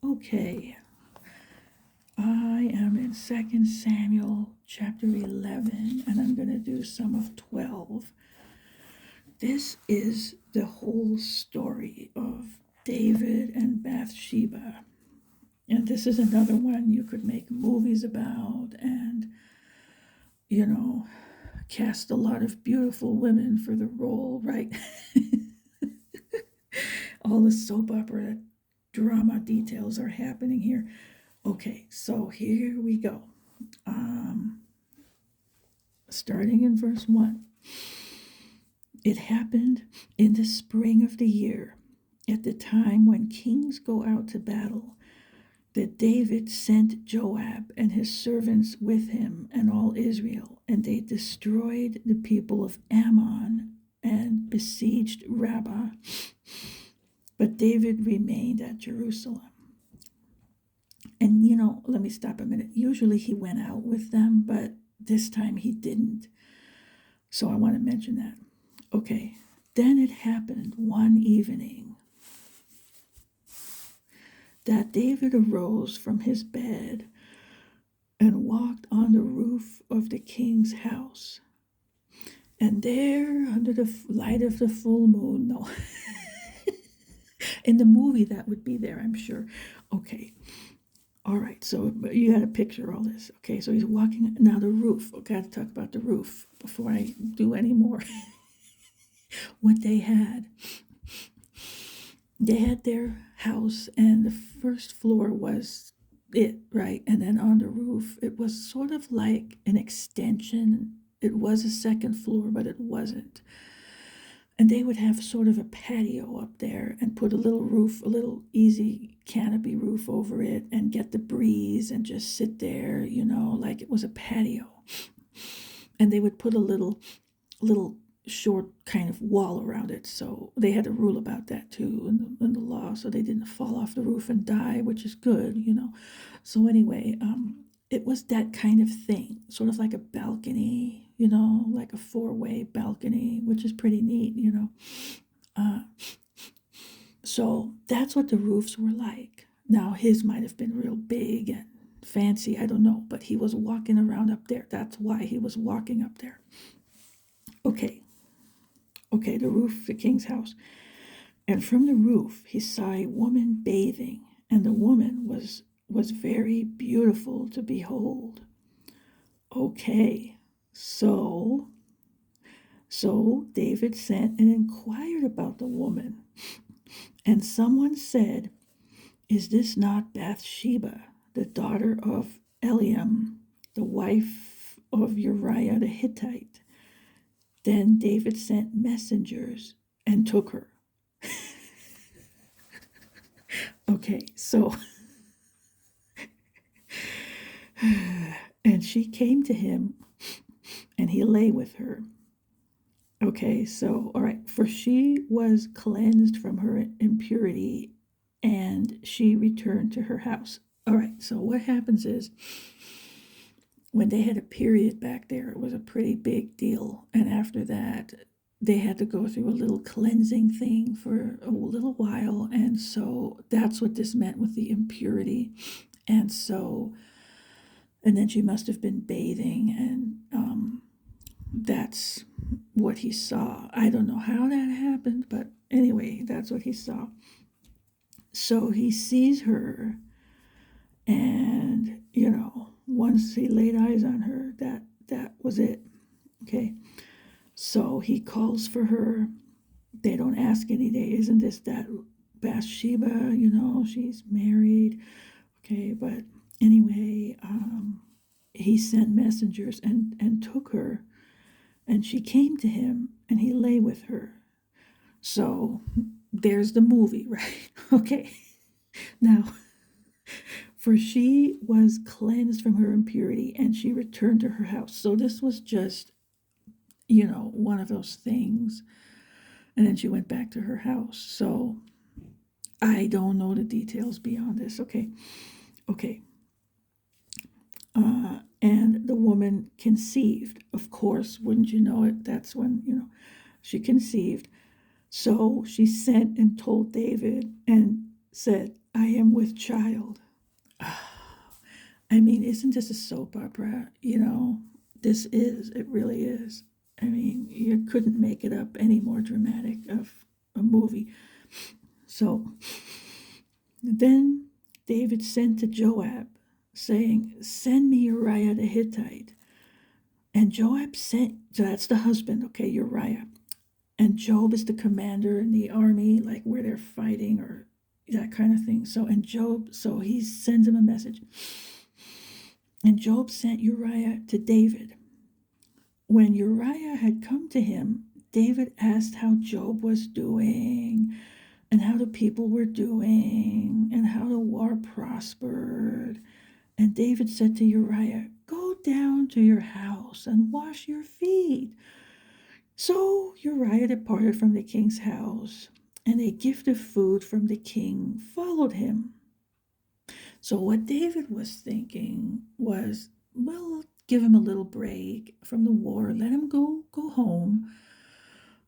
Okay, I am in 2 Samuel chapter 11, and I'm going to do some of 12. This is the whole story of David and Bathsheba. And this is another one you could make movies about and, you know, cast a lot of beautiful women for the role, right? All the soap opera drama details are happening here. Okay, so here we go. Um, Starting in verse 1. It happened in the spring of the year, at the time when kings go out to battle, that David sent Joab and his servants with him and all Israel, and they destroyed the people of Ammon and besieged Rabbah. But David remained at Jerusalem. And, let me stop a minute. Usually he went out with them, but this time he didn't. So I want to mention that. Okay. Then it happened one evening that David arose from his bed and walked on the roof of the king's house. And there, under the light of the full moon, no, in the movie that would be there, I'm sure. Okay. All right, so you got to picture all this. Okay, so he's walking. Now the roof. I got to talk about the roof before I do any more. What they had their house, and the first floor was it, right? And then on the roof, it was sort of like an extension. It was a second floor, but it wasn't. And they would have sort of a patio up there and put a little roof, a little easy canopy roof over it, and get the breeze and just sit there, like it was a patio. And they would put a little short kind of wall around it. So they had a rule about that too in the law, so they didn't fall off the roof and die, which is good. So anyway, it was that kind of thing, sort of like a balcony, like a four-way balcony, which is pretty neat. So that's what the roofs were like. Now his might have been real big and fancy, I don't know, but he was walking around up there. That's why he was walking up there. Okay, the roof, the king's house. And from the roof he saw a woman bathing, and the woman was very beautiful to behold. Okay, so David sent and inquired about the woman, and someone said, "Is this not Bathsheba, the daughter of Eliam, the wife of Uriah the Hittite?" Then David sent messengers and took her. Okay, so and she came to him, and he lay with her. Okay, so, all right, for she was cleansed from her impurity, and she returned to her house. All right, so what happens is, when they had a period back there, it was a pretty big deal. And after that, they had to go through a little cleansing thing for a little while. And so that's what this meant with the impurity. And so, and then she must have been bathing, and that's what he saw. I don't know how that happened, but anyway, that's what he saw. So he sees her, and once he laid eyes on her, that was it. Okay, so he calls for her. They don't ask any day, isn't this that Bathsheba? She's married. Okay, but anyway, he sent messengers and took her, and she came to him, and he lay with her. So there's the movie, right? Okay, now, for she was cleansed from her impurity, and she returned to her house. So this was just, one of those things. And then she went back to her house. So I don't know the details beyond this. Okay. And the woman conceived. Of course, wouldn't you know it? That's when, she conceived. So she sent and told David and said, I am with child. I mean, isn't this a soap opera? It really is. I mean, you couldn't make it up any more dramatic of a movie. So then David sent to Joab, saying, "Send me Uriah the Hittite." And Joab sent, so that's the husband, okay, Uriah. And Job is the commander in the army, like where they're fighting or that kind of thing. So he sends him a message. And Job sent Uriah to David. When Uriah had come to him, David asked how Job was doing, and how the people were doing, and how the war prospered. And David said to Uriah, "Go down to your house and wash your feet." So Uriah departed from the king's house, and a gift of food from the king followed him. So what David was thinking was, well, give him a little break from the war, let him go home.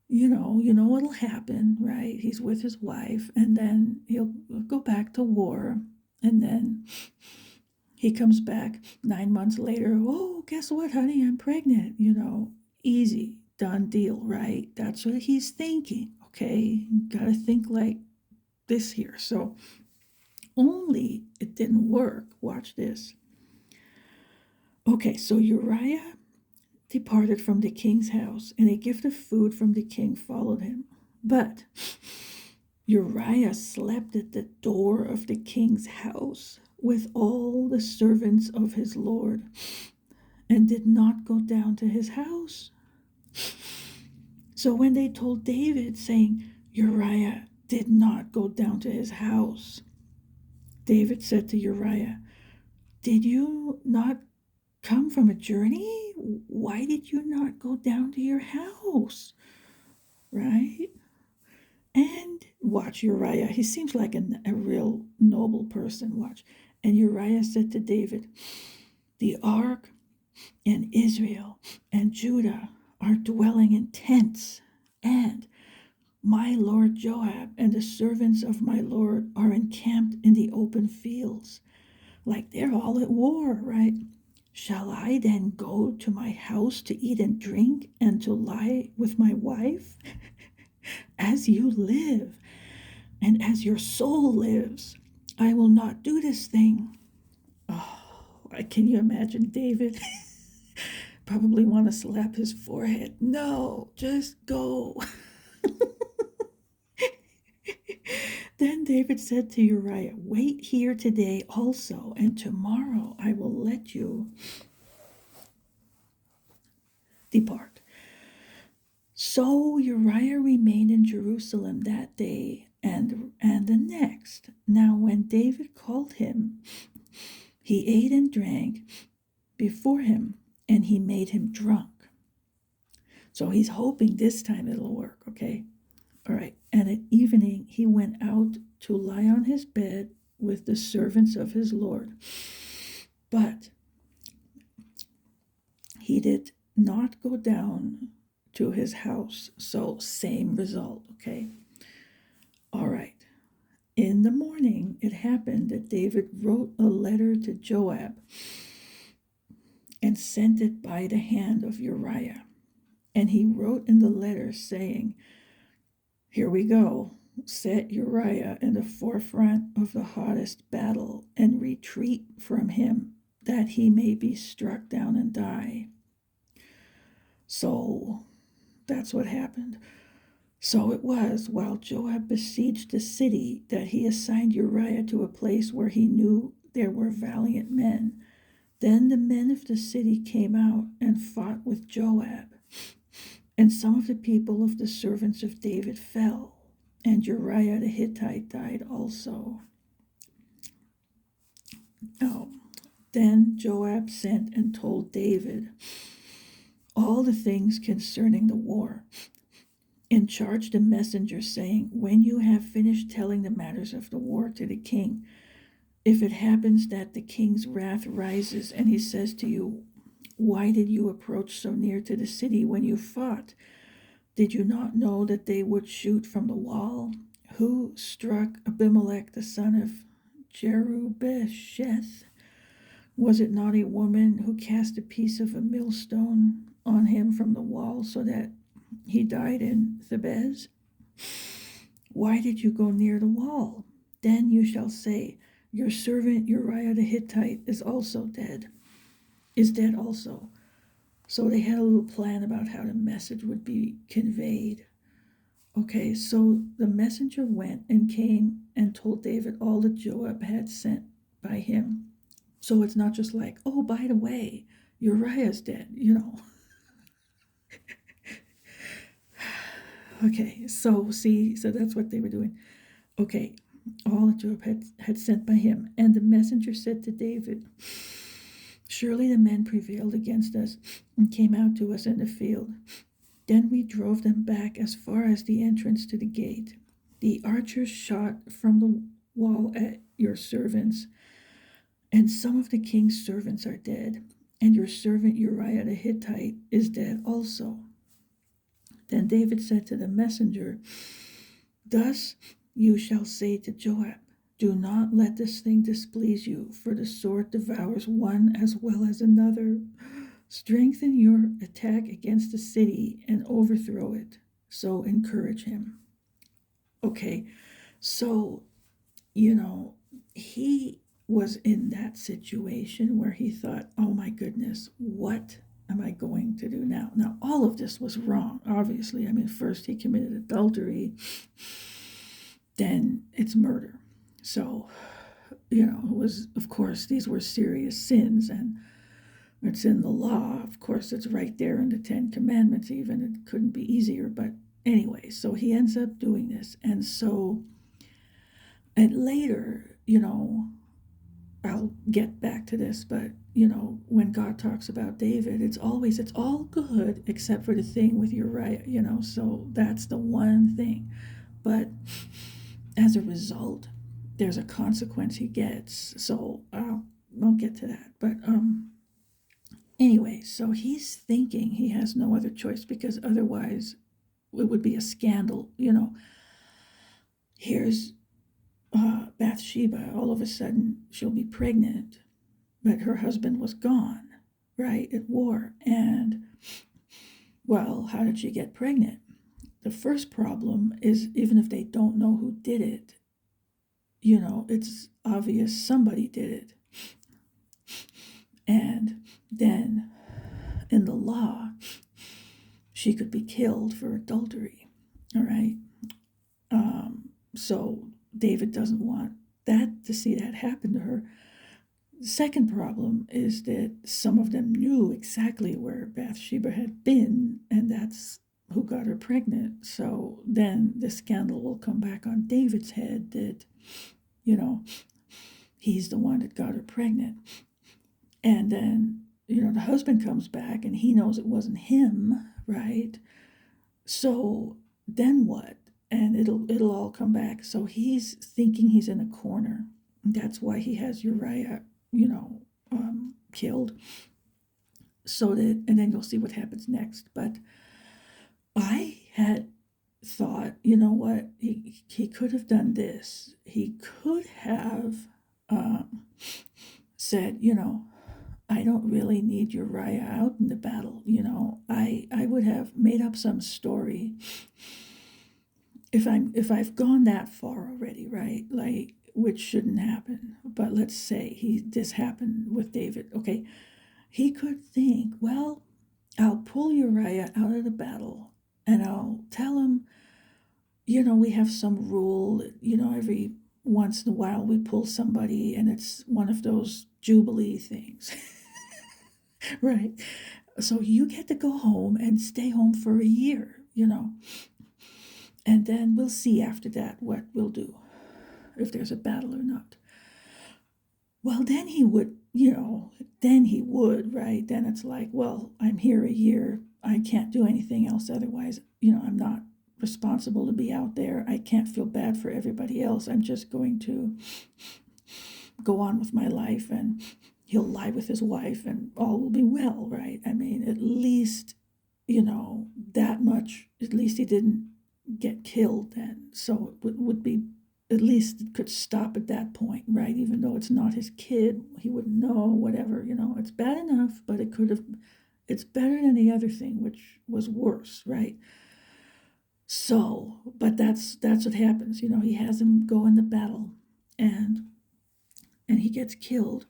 You know what'll happen, right? He's with his wife, and then he'll go back to war, and then he comes back 9 months later. Oh, guess what, honey? I'm pregnant. Easy, done deal, right? That's what he's thinking. Okay, gotta think like this here. So only it didn't work. Watch this. Okay, so Uriah departed from the king's house, and a gift of food from the king followed him. But Uriah slept at the door of the king's house with all the servants of his lord, and did not go down to his house. So when they told David, saying, "Uriah did not go down to his house," David said to Uriah, "Did you not come from a journey? Why did you not go down to your house?" Right? And watch Uriah. He seems like a real noble person. Watch. And Uriah said to David, "The ark and Israel and Judah are dwelling in tents, and my lord Joab and the servants of my lord are encamped in the open fields." Like they're all at war, right? "Shall I then go to my house to eat and drink and to lie with my wife? As you live, and as your soul lives, I will not do this thing." Oh, can you imagine David? Probably want to slap his forehead. No, just go. Then David said to Uriah, "Wait here today also, and tomorrow I will let you depart." So Uriah remained in Jerusalem that day and the next. Now when David called him, he ate and drank before him, and he made him drunk. So he's hoping this time it'll work, okay? All right. And at evening he went out to lie on his bed with the servants of his Lord. But he did not go down to his house. So same result, okay? All right. In the morning, it happened that David wrote a letter to Joab and sent it by the hand of Uriah. And he wrote in the letter saying, "Here we go. Set Uriah in the forefront of the hottest battle and retreat from him, that he may be struck down and die." So that's what happened. So it was, while Joab besieged the city, that he assigned Uriah to a place where he knew there were valiant men. Then the men of the city came out and fought with Joab. And some of the people of the servants of David fell, and Uriah the Hittite died also. Oh, then Joab sent and told David all the things concerning the war, and charged a messenger, saying, "When you have finished telling the matters of the war to the king, if it happens that the king's wrath rises, and he says to you, 'Why did you approach so near to the city when you fought? Did you not know that they would shoot from the wall? Who struck Abimelech the son of Jerubesheth? Was it not a woman who cast a piece of a millstone on him from the wall so that he died in Thebez? Why did you go near the wall? Then you shall say, your servant Uriah the Hittite is dead also. So they had a little plan about how the message would be conveyed. Okay, so the messenger went and came and told David all that Joab had sent by him. So it's not just like, oh, by the way, Uriah's dead, Okay, so that's what they were doing. Okay, all that Joab had sent by him. And the messenger said to David, surely the men prevailed against us and came out to us in the field. Then we drove them back as far as the entrance to the gate. The archers shot from the wall at your servants, and some of the king's servants are dead, and your servant Uriah the Hittite is dead also. Then David said to the messenger, thus you shall say to Joab, do not let this thing displease you, for the sword devours one as well as another. Strengthen your attack against the city and overthrow it. So encourage him. Okay, so, he was in that situation where he thought, oh my goodness, what am I going to do now? Now, all of this was wrong, obviously. I mean, first he committed adultery, then it's murder. So, it was, of course, these were serious sins, and it's in the law. Of course, it's right there in the Ten Commandments even. It couldn't be easier. But anyway, so he ends up doing this. And so, and later, I'll get back to this, but, when God talks about David, it's all good except for the thing with Uriah, so that's the one thing. But as a result, there's a consequence he gets. So I won't get to that. But, anyway, so he's thinking he has no other choice because otherwise it would be a scandal, Here's Bathsheba, all of a sudden she'll be pregnant, but her husband was gone, right, at war. And, well, how did she get pregnant? The first problem is, even if they don't know who did it, it's obvious somebody did it. And then in the law, she could be killed for adultery, all right? So David doesn't want to see that happen to her. The second problem is that some of them knew exactly where Bathsheba had been, and that's who got her pregnant. So then the scandal will come back on David's head that, he's the one that got her pregnant. And then, the husband comes back and he knows it wasn't him, right? So then what? And it'll all come back. So he's thinking he's in a corner. That's why he has Uriah, killed. And then you'll see what happens next. But I had thought, you know what? He could have done this. He could have said, I don't really need Uriah out in the battle. I would have made up some story if I've gone that far already, right? Like, which shouldn't happen. But let's say this happened with David. Okay, he could think, well, I'll pull Uriah out of the battle and I'll tell him, we have some rule, every once in a while we pull somebody and it's one of those Jubilee things. Right? So you get to go home and stay home for a year, and then we'll see after that what we'll do, if there's a battle or not. Well, then he would, right? Then it's like, well, I'm here a year. I can't do anything else otherwise. I'm not responsible to be out there. I can't feel bad for everybody else. I'm just going to go on with my life, and he'll lie with his wife and all will be well, right? I mean, at least, that much, at least he didn't get killed then. So it would be at least it could stop at that point, right? Even though it's not his kid, he wouldn't know, whatever, it's bad enough, but it's better than the other thing, which was worse, right? So, but that's what happens, he has him go in the battle, and he gets killed.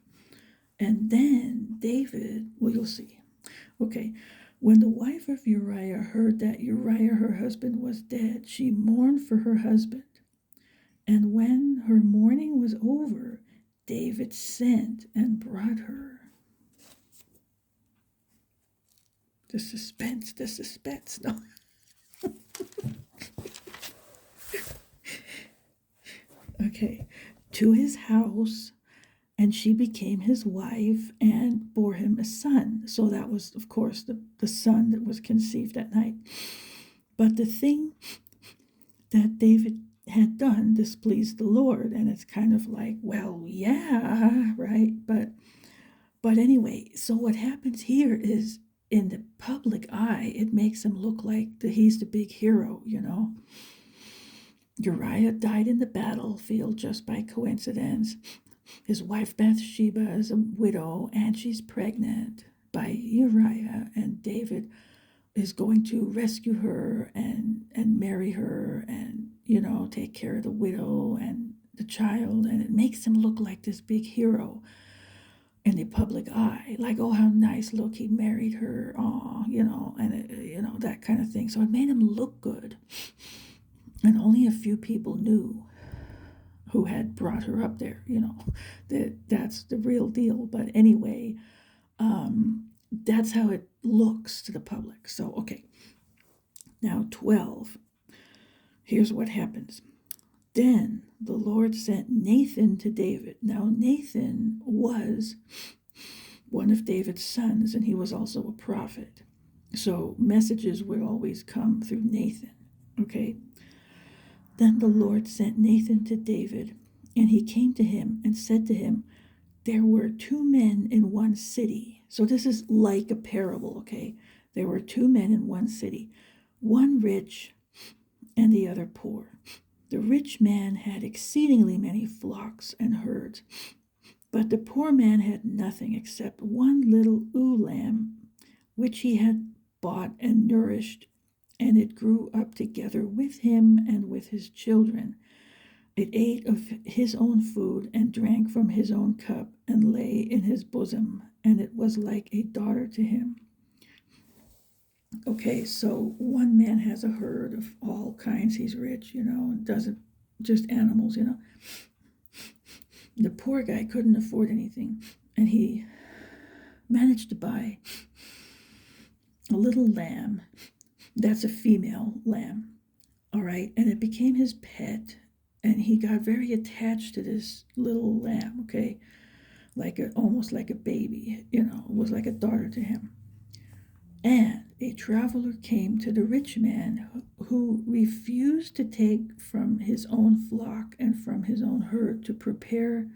And then David, well, you'll see. Okay, when the wife of Uriah heard that Uriah, her husband, was dead, she mourned for her husband. And when her mourning was over, David sent and brought her. The suspense. No. Okay, to his house, and she became his wife and bore him a son. So that was, of course, the son that was conceived that night. But the thing that David had done displeased the Lord, and it's kind of like, well, yeah, right? But anyway, so what happens here is, in the public eye, it makes him look like he's the big hero, Uriah died in the battlefield just by coincidence. His wife Bathsheba is a widow, and she's pregnant by Uriah, and David is going to rescue her and marry her, and take care of the widow and the child, and it makes him look like this big hero in the public eye, like, oh, how nice, look, he married her, oh, and that kind of thing. So it made him look good, and only a few people knew who had brought her up there, that's the real deal. But anyway, that's how it looks to the public. So, okay, now 12. Here's what happens. Then the Lord sent Nathan to David. Now, Nathan was one of David's sons, and he was also a prophet. So messages would always come through Nathan, okay? Then the Lord sent Nathan to David, and he came to him and said to him, there were 2 men in one city. So this is like a parable, okay? There were 2 men in one city, one rich and the other poor. The rich man had exceedingly many flocks and herds, but the poor man had nothing except one little ewe lamb, which he had bought and nourished, and it grew up together with him and with his children. It ate of his own food and drank from his own cup and lay in his bosom, and it was like a daughter to him. Okay, so one man has a herd of all kinds. He's rich, and doesn't just animals, The poor guy couldn't afford anything, and he managed to buy a little lamb. That's a female lamb, all right? And it became his pet, and he got very attached to this little lamb, okay? Almost like a baby, it was like a daughter to him. And a traveler came to the rich man, who refused to take from his own flock and from his own herd to prepare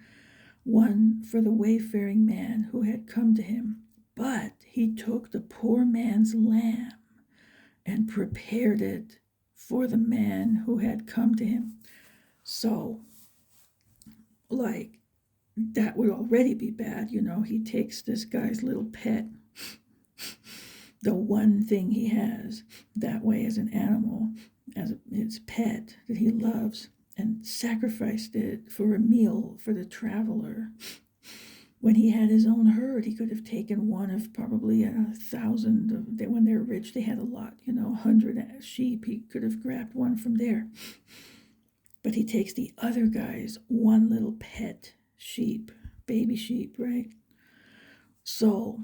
one for the wayfaring man who had come to him. But he took the poor man's lamb and prepared it for the man who had come to him. So, that would already be bad, he takes this guy's little pet, the one thing he has that way as an animal, as his pet that he loves, and sacrificed it for a meal for the traveler. When he had his own herd, he could have taken one of probably 1,000. When they're rich, they had a lot, 100 sheep. He could have grabbed one from there. But he takes the other guy's one little pet sheep, baby sheep, right? So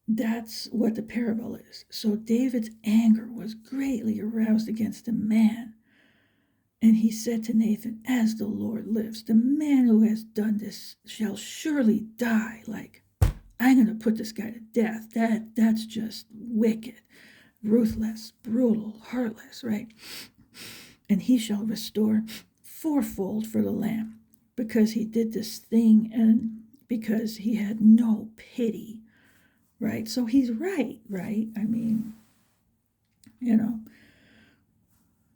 that's what the parable is. So David's anger was greatly aroused against the man. And he said to Nathan, as the Lord lives, the man who has done this shall surely die. I'm going to put this guy to death. That's just wicked, ruthless, brutal, heartless, right? And he shall restore fourfold for the lamb, because he did this thing and because he had no pity, right? So he's right? I mean,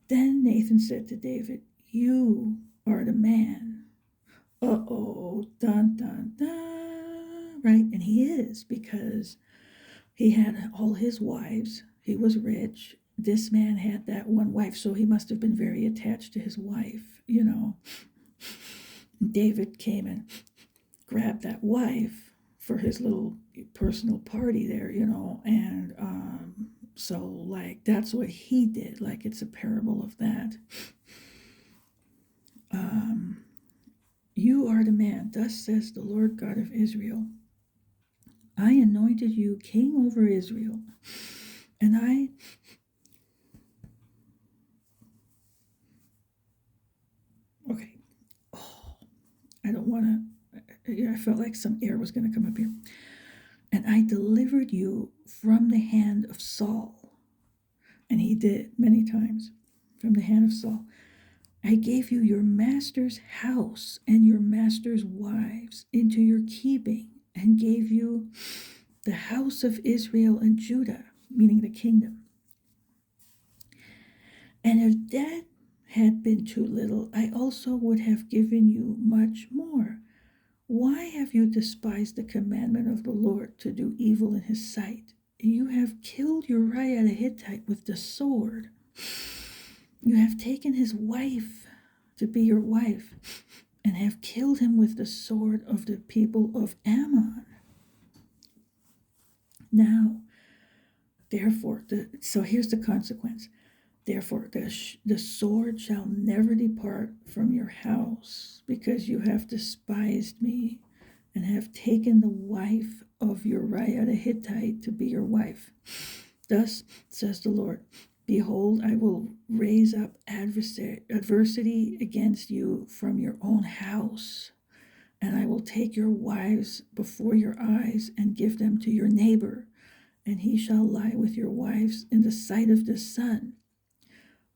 Then Nathan said to David, you art a man. Uh-oh, dun, dun, dun, right? And he is, because he had all his wives. He was rich. This man had that one wife, so he must have been very attached to his wife, David came and grabbed that wife for his little personal party there, and so, like, that's what he did. Like, it's a parable of that. You are the man, thus says the Lord God of Israel. I anointed you king over Israel, and okay, I don't want to, I felt like some air was going to come up here. And I delivered you from the hand of Saul. And he did many times, from the hand of Saul. I gave you your master's house and your master's wives into your keeping, and gave you the house of Israel and Judah, meaning the kingdom. And if that had been too little, I also would have given you much more. Why have you despised the commandment of the Lord to do evil in his sight? You have killed Uriah the Hittite with the sword. You have taken his wife to be your wife, and have killed him with the sword of the people of Ammon. Now, therefore, so here's the consequence. Therefore, the sword shall never depart from your house, because you have despised me, and have taken the wife of Uriah the Hittite to be your wife. Thus says the Lord, behold, I will raise up adversity against you from your own house, and I will take your wives before your eyes, and give them to your neighbor, and he shall lie with your wives in the sight of the sun.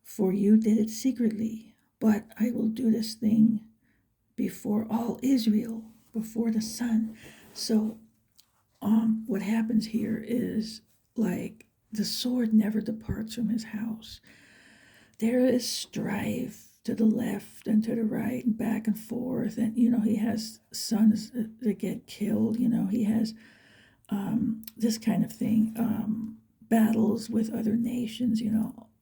For you did it secretly, but I will do this thing before all Israel, before the sun. So what happens here is, like, the sword never departs from his house. There is strife to the left and to the right and back and forth, and he has sons that get killed. He has this kind of thing, battles with other nations.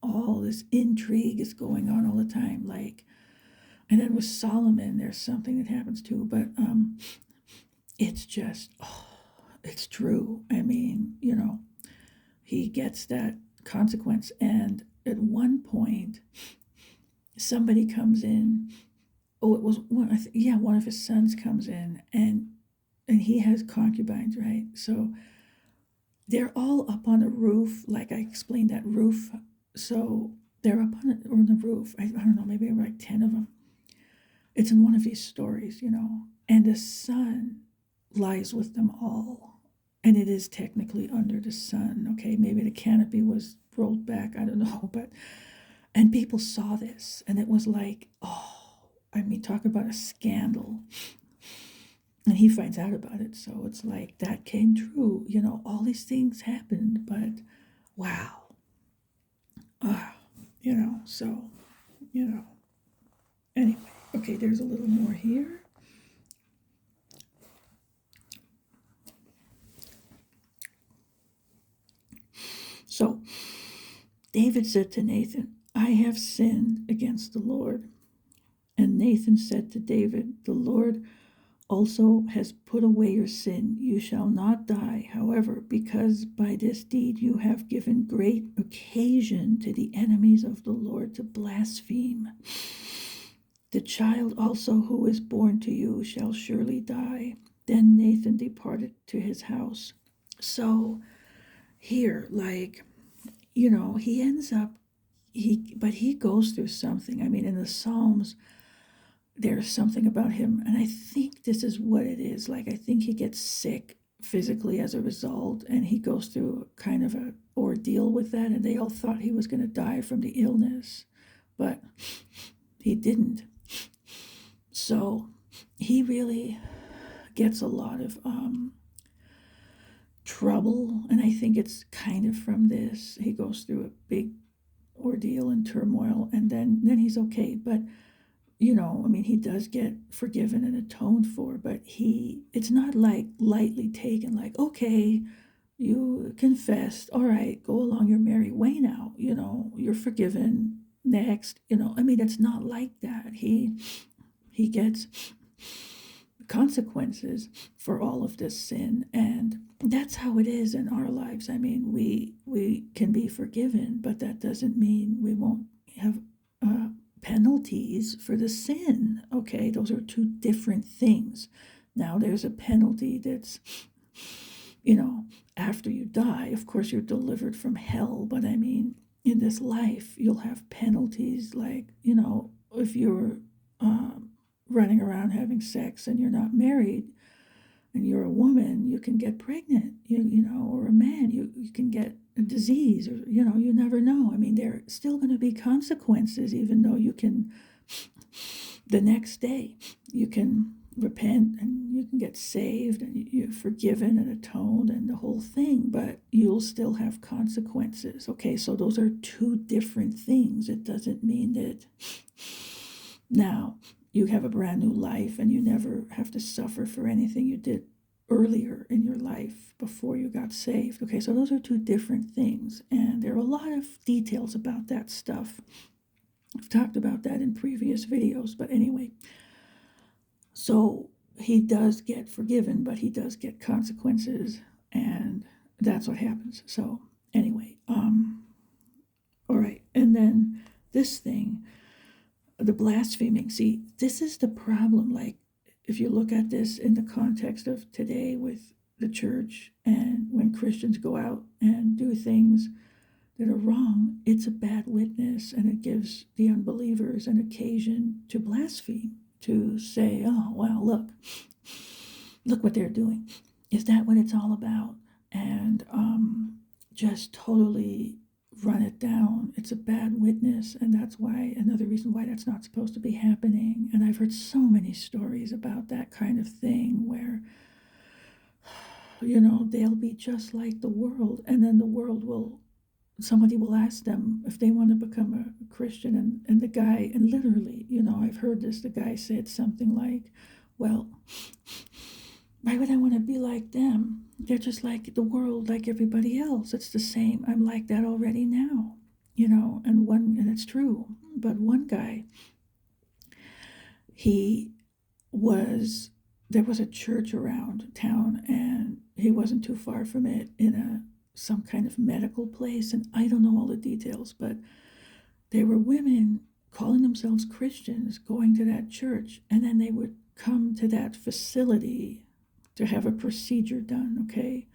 All this intrigue is going on all the time, like. And then with Solomon, there's something that happens too, but it's just, it's true. I mean, he gets that consequence. And at one point, somebody comes in. Oh, it was one of his sons comes in, and he has concubines, right? So they're all up on a roof, like I explained, that roof. So they're up on the roof. I don't know, maybe like 10 of them. It's in one of these stories, and the sun lies with them all. And it is technically under the sun, okay? Maybe the canopy was rolled back, I don't know, and people saw this, and it was like, talk about a scandal. And he finds out about it, so it's like, that came true, all these things happened, but wow. Anyway. Okay, there's a little more here. So David said to Nathan, I have sinned against the Lord. And Nathan said to David, the Lord also has put away your sin. You shall not die. However, because by this deed you have given great occasion to the enemies of the Lord to blaspheme, the child also who is born to you shall surely die. Then Nathan departed to his house. So here, like, he ends up, but he goes through something. I mean, in the Psalms, there's something about him, and I think this is what it is. Like, I think he gets sick physically as a result, and he goes through kind of an ordeal with that, and they all thought he was going to die from the illness, but he didn't. So he really gets a lot of trouble, and I think it's kind of from this. He goes through a big ordeal and turmoil, and then he's okay. But I mean, he does get forgiven and atoned for, but it's not like lightly taken, like, okay, you confessed, all right, go along your merry way now, you're forgiven, next, I mean, it's not like that. He gets consequences for all of this sin, and that's how it is in our lives. I mean, we can be forgiven, but that doesn't mean we won't have penalties for the sin. Okay, those are two different things. Now there's a penalty that's, after you die. Of course, you're delivered from hell, but I mean, in this life, you'll have penalties like, if you're running around having sex and you're not married and you're a woman, you can get pregnant, or a man, you can get a disease, or, you never know. I mean, there are still going to be consequences, even though the next day, you can repent and you can get saved and you're forgiven and atoned and the whole thing, but you'll still have consequences. Okay, so those are two different things. It doesn't mean that now you have a brand new life and you never have to suffer for anything you did earlier in your life before you got saved. Okay, so those are two different things, and there are a lot of details about that stuff. I've talked about that in previous videos, but anyway, so he does get forgiven, but he does get consequences, and that's what happens. So anyway, all right, and then this thing, the blaspheming. See, this is the problem. Like, if you look at this in the context of today with the church, and when Christians go out and do things that are wrong, it's a bad witness, and it gives the unbelievers an occasion to blaspheme, to say, oh, well, look what they're doing. Is that what it's all about? And just totally run it down. It's a bad witness, and that's why, another reason why that's not supposed to be happening. And I've heard so many stories about that kind of thing where, they'll be just like the world, and then the world somebody will ask them if they want to become a Christian, and the guy, and literally, I've heard this, the guy said something like, well, why would I want to be like them? They're just like the world, like everybody else. It's the same. I'm like that already now, and it's true. But one guy, there was a church around town, and he wasn't too far from it, in some kind of medical place, and I don't know all the details, but there were women calling themselves Christians going to that church, and then they would come to that facility to have a procedure done, okay?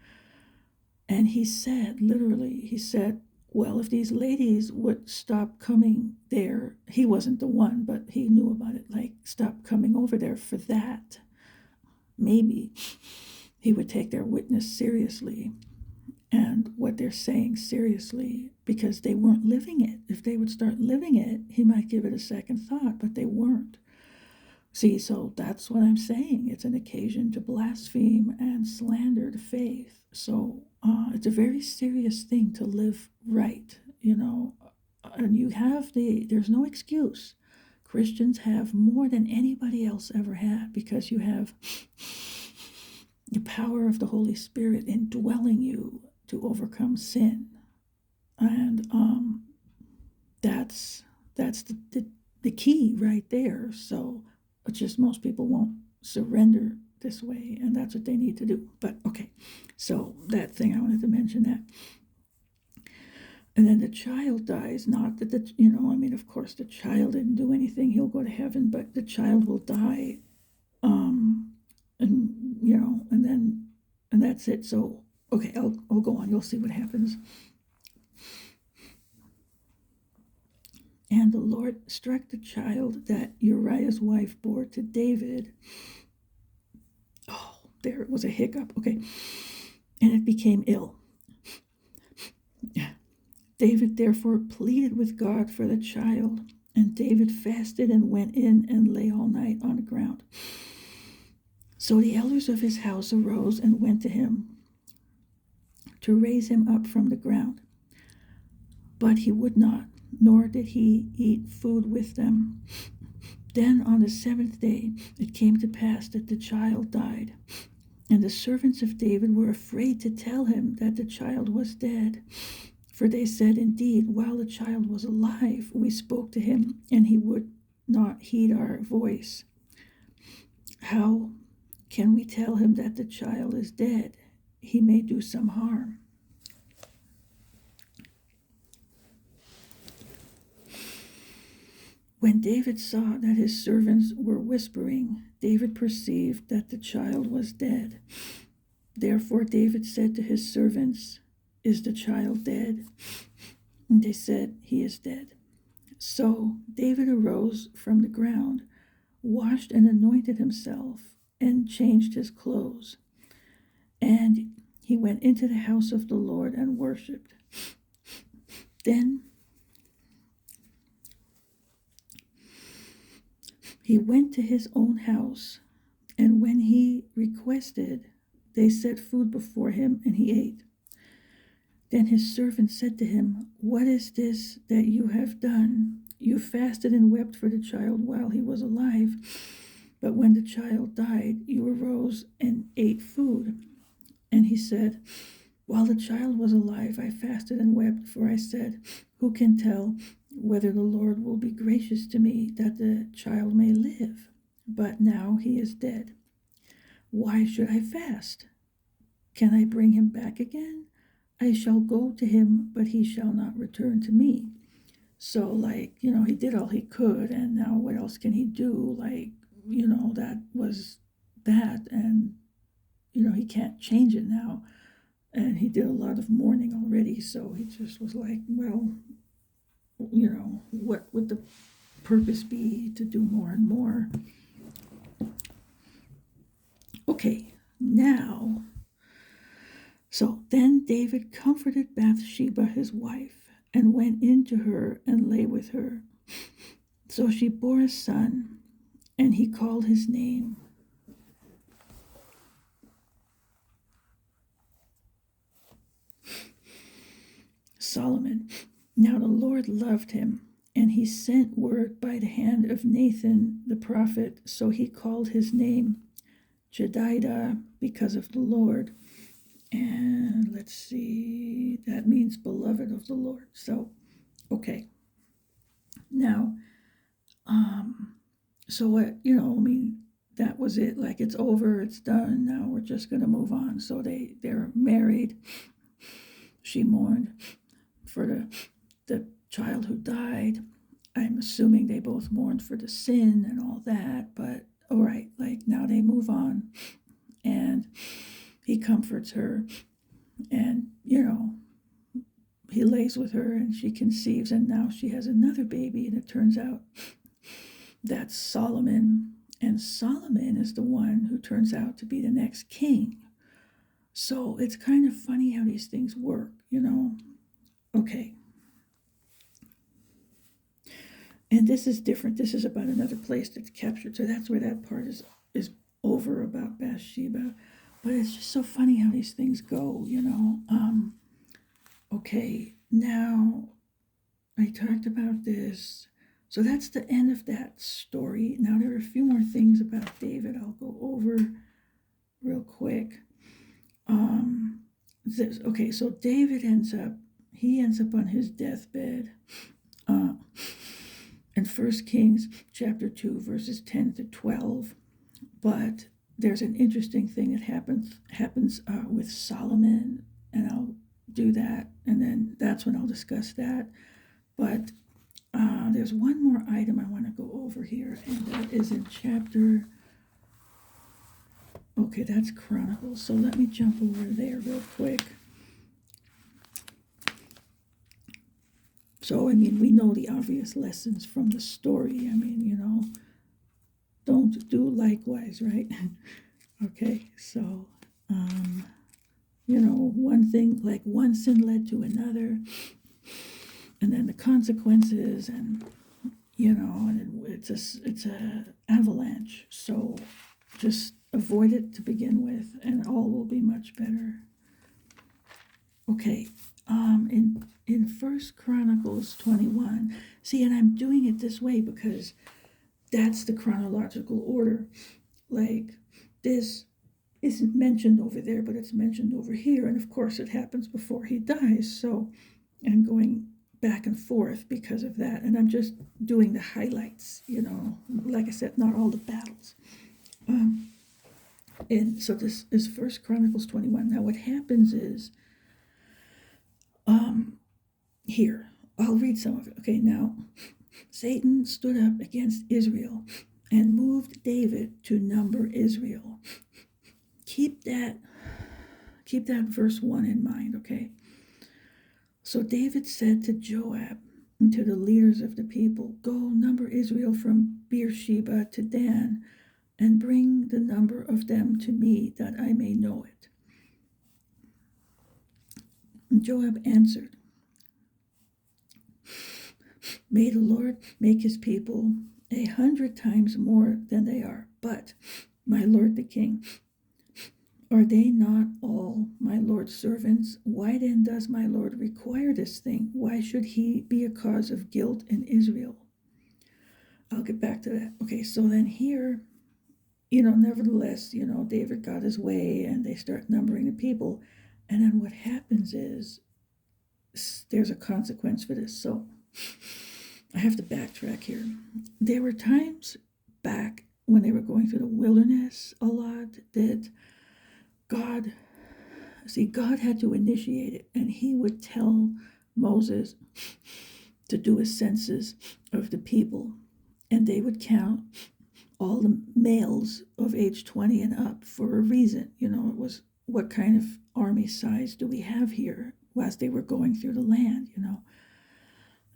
And he said, well, if these ladies would stop coming there, he wasn't the one, but he knew about it, like, stop coming over there for that, maybe he would take their witness seriously and what they're saying seriously, because they weren't living it. If they would start living it, he might give it a second thought, but they weren't. See, so that's what I'm saying. It's an occasion to blaspheme and slander the faith. So it's a very serious thing to live right, and there's no excuse. Christians have more than anybody else ever had, because you have the power of the Holy Spirit indwelling you to overcome sin. And that's the key right there. So it's just most people won't surrender this way, and that's what they need to do. But okay, so that thing, I wanted to mention that. And then the child dies, not that of course the child didn't do anything, he'll go to heaven, but the child will die, and that's it. So okay, I'll go on, you'll see what happens. And the Lord struck the child that Uriah's wife bore to David. Oh, there was a hiccup. Okay. And it became ill. David therefore pleaded with God for the child, and David fasted and went in and lay all night on the ground. So the elders of his house arose and went to him to raise him up from the ground. But he would not, nor did he eat food with them. Then on the 7th day it came to pass that the child died. And the servants of David were afraid to tell him that the child was dead. For they said, indeed, while the child was alive, we spoke to him, and he would not heed our voice. How can we tell him that the child is dead? He may do some harm. When David saw that his servants were whispering, David perceived that the child was dead. Therefore David said to his servants, is the child dead? And they said, he is dead. So David arose from the ground, washed and anointed himself, and changed his clothes. And he went into the house of the Lord and worshipped. Then he went to his own house, and when he requested, they set food before him, and he ate. Then his servant said to him, what is this that you have done? You fasted and wept for the child while he was alive, but when the child died, you arose and ate food. And he said, while the child was alive, I fasted and wept, for I said, who can tell whether the Lord will be gracious to me that the child may live? But now he is dead. Why should I fast? Can I bring him back again? I shall go to him, but he shall not return to me. So, he did all he could, and now what else can he do? That was that, and, he can't change it now. And he did a lot of mourning already, so he just was like, well, what would the purpose be to do more and more? Okay, now, so then David comforted Bathsheba, his wife, and went in to her and lay with her. So she bore a son, and he called his name Solomon. Now the Lord loved him, and he sent word by the hand of Nathan the prophet, so he called his name Jedidah, because of the Lord. And let's see, that means beloved of the Lord. So, okay. Now, so what, that was it. Like, it's over, it's done. Now we're just going to move on. So they're married. She mourned for the child who died. I'm assuming they both mourned for the sin and all that, but all right, now they move on, and he comforts her, and he lays with her, and she conceives, and now she has another baby, and it turns out that's Solomon, and Solomon is the one who turns out to be the next king. So it's kind of funny how these things work, Okay. And this is different. This is about another place that's captured. So that's where that part is over about Bathsheba. But it's just so funny how these things go, Okay, now I talked about this. So that's the end of that story. Now there are a few more things about David I'll go over real quick. So David ends up on his deathbed. In 1 Kings chapter 2, verses 10 to 12. But there's an interesting thing that happens with Solomon, and I'll do that, and then that's when I'll discuss that. But there's one more item I want to go over here, and that is in chapter... Okay, that's Chronicles, so let me jump over there real quick. So, we know the obvious lessons from the story. Don't do likewise, right? Okay, so, one thing, one sin led to another, and then the consequences, and, and it's a avalanche. So just avoid it to begin with, and all will be much better. Okay, in 1 Chronicles 21, see, and I'm doing it this way because that's the chronological order. Like, this isn't mentioned over there, but it's mentioned over here. And of course, it happens before he dies. So I'm going back and forth because of that. And I'm just doing the highlights, like I said, not all the battles. And so this is First Chronicles 21. Now, what happens is, here, I'll read some of it. Okay, now, Satan stood up against Israel and moved David to number Israel. Keep that verse 1 in mind, okay? So David said to Joab and to the leaders of the people, go number Israel from Beersheba to Dan, and bring the number of them to me, that I may know it. And Joab answered, may the Lord make his people 100 times more than they are. But, my lord the king, are they not all my Lord's servants? Why then does my Lord require this thing? Why should he be a cause of guilt in Israel? I'll get back to that. Okay, so then here, nevertheless, David got his way and they start numbering the people. And then what happens is there's a consequence for this. So I have to backtrack here. There were times back when they were going through the wilderness a lot that God had to initiate it, and he would tell Moses to do a census of the people, and they would count all the males of age 20 and up for a reason. It was, what kind of army size do we have here, as they were going through the land,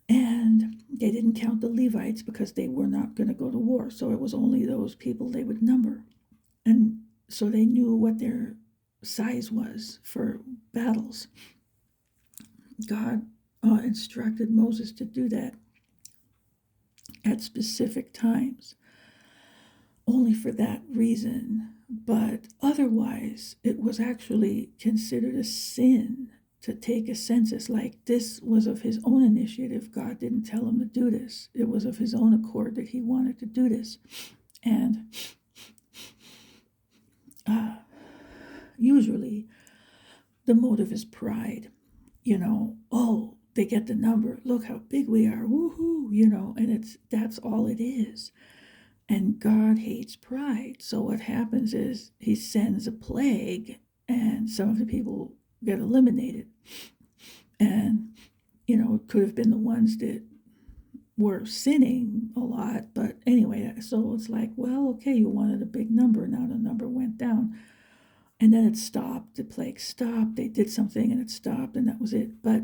And they didn't count the Levites because they were not going to go to war, so it was only those people they would number. And so they knew what their size was for battles. God instructed Moses to do that at specific times, only for that reason. But otherwise, it was actually considered a sin to take a census. Like, this was of his own initiative. God didn't tell him to do this. It was of his own accord that he wanted to do this. And usually the motive is pride. Oh, they get the number, look how big we are, woohoo, and that's all it is. And God hates pride. So what happens is he sends a plague, and some of the people get eliminated. And it could have been the ones that were sinning a lot, but anyway, so it's like, well, okay, you wanted a big number, now the number went down. And then it stopped, the plague stopped, they did something and it stopped, and that was it. But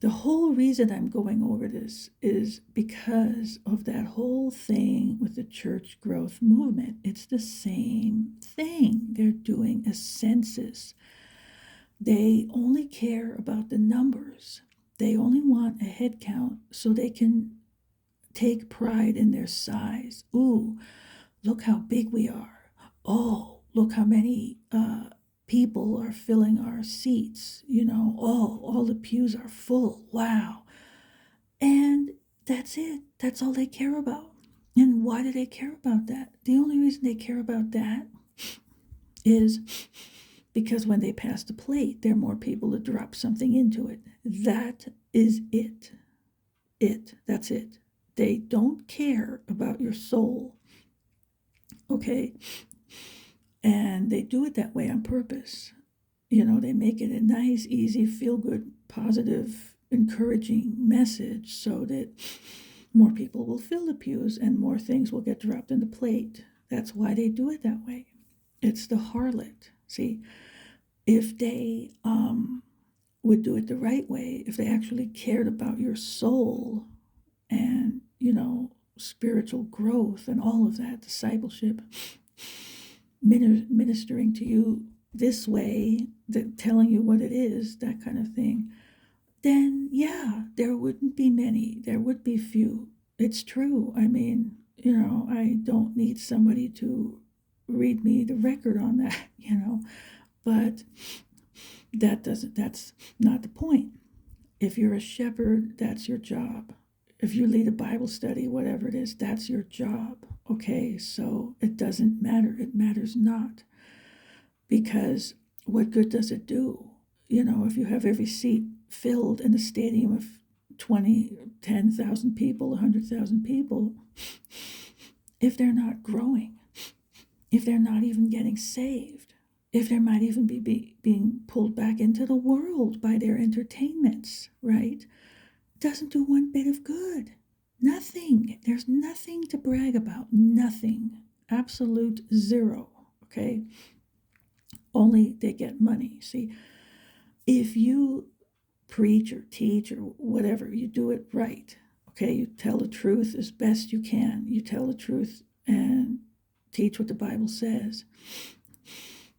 the whole reason I'm going over this is because of that whole thing with the church growth movement. It's the same thing. They're doing a census. They only care about the numbers. They only want a head count so they can take pride in their size. Ooh, look how big we are. Oh, look how many people are filling our seats. Oh, all the pews are full. Wow. And that's it. That's all they care about. And why do they care about that? The only reason they care about that is because when they pass the plate, there are more people to drop something into it. That is it. That's it. They don't care about your soul. Okay? And they do it that way on purpose. They make it a nice, easy, feel-good, positive, encouraging message so that more people will fill the pews and more things will get dropped in the plate. That's why they do it that way. It's the harlot. See, if they would do it the right way, if they actually cared about your soul and, spiritual growth and all of that, discipleship, ministering to you this way, telling you what it is, that kind of thing, then yeah, there wouldn't be many. There would be few. It's true. I mean, I don't need somebody to read me the record on that, but that's not the point. If you're a shepherd, that's your job. if you lead a Bible study, whatever it is, that's your job. Okay, so it doesn't matter. It matters not. Because what good does it do? If you have every seat filled in a stadium of 20, 10,000 people, 100,000 people, if they're not growing, if they're not even getting saved, if they might even be being pulled back into the world by their entertainments, right? Doesn't do one bit of good. Nothing. There's nothing to brag about. Nothing. Absolute zero. Okay? Only they get money. See, if you preach or teach or whatever, you do it right. Okay? You tell the truth as best you can. You tell the truth and teach what the Bible says.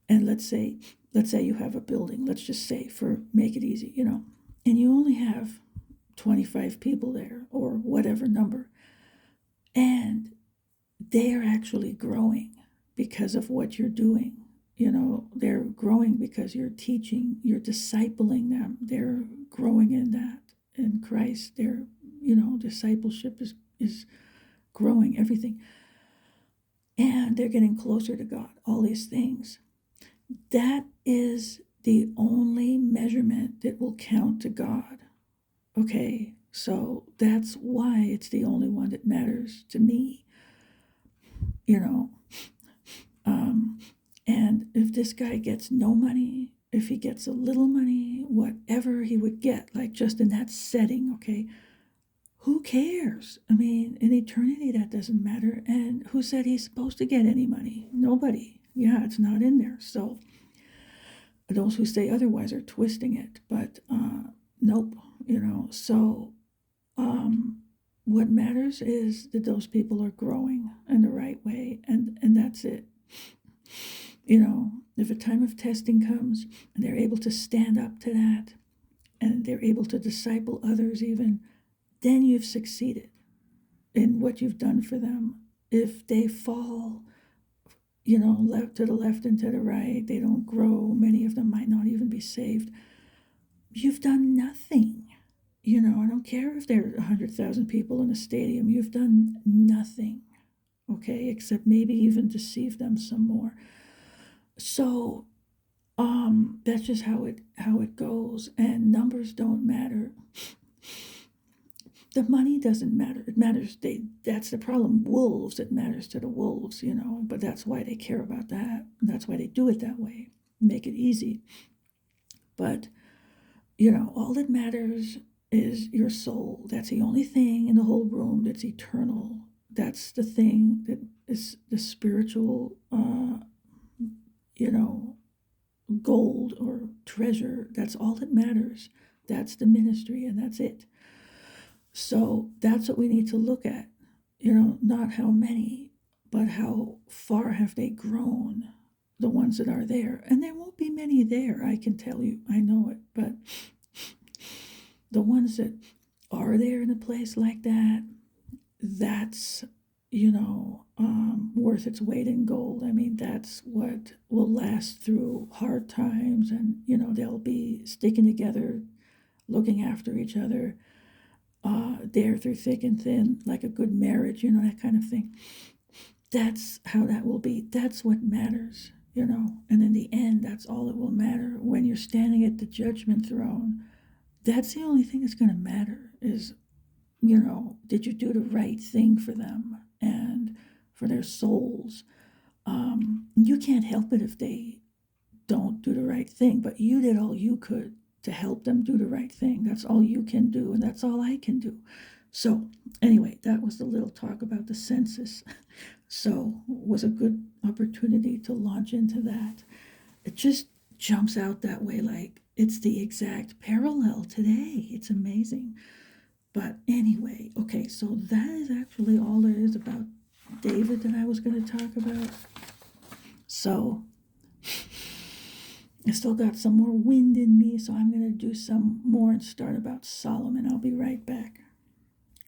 And let's say you have a building, let's just say, for make it easy, and you only have 25 people there or whatever number, and they're actually growing because of what you're doing. They're growing because you're teaching, you're discipling them. They're growing in that, in Christ. Their discipleship is growing, everything, and they're getting closer to God, all these things. That is the only measurement that will count to God. Okay, so that's why it's the only one that matters to me. And if this guy gets no money, if he gets a little money, whatever he would get, like just in that setting, okay, who cares? I mean, in eternity, that doesn't matter. And who said he's supposed to get any money? Nobody. Yeah, it's not in there. So those who say otherwise are twisting it. But nope, So what matters is that those people are growing in the right way, and that's it. If a time of testing comes and they're able to stand up to that and they're able to disciple others even, then you've succeeded in what you've done for them. If they fall, left to the left and to the right, they don't grow, many of them might not even be saved, you've done nothing. I don't care if there are 100,000 people in a stadium, you've done nothing, okay, except maybe even deceive them some more. So that's just how it goes, and numbers don't matter. The money doesn't matter. It matters. That's the problem. Wolves, it matters to the wolves, but that's why they care about that. And that's why they do it that way. Make it easy. But, all that matters is your soul. That's the only thing in the whole room that's eternal. That's the thing that is the spiritual, gold or treasure. That's all that matters. That's the ministry, and that's it. So that's what we need to look at, not how many, but how far have they grown, the ones that are there. And there won't be many there, I can tell you, I know it, but the ones that are there in a place like that, that's, worth its weight in gold. I mean, that's what will last through hard times, and, they'll be sticking together, looking after each other, there through thick and thin, like a good marriage, that kind of thing. That's how that will be. That's what matters, and in the end, that's all that will matter. When you're standing at the judgment throne, that's the only thing that's going to matter is, did you do the right thing for them and for their souls? You can't help it if they don't do the right thing, but you did all you could to help them do the right thing. That's all you can do, and that's all I can do. So anyway, that was the little talk about the census. So it was a good opportunity to launch into that. It just jumps out that way, like it's the exact parallel today. It's amazing. But anyway, okay, so that is actually all there is about David that I was going to talk about. So I still got some more wind in me, so I'm going to do some more and start about Solomon. I'll be right back.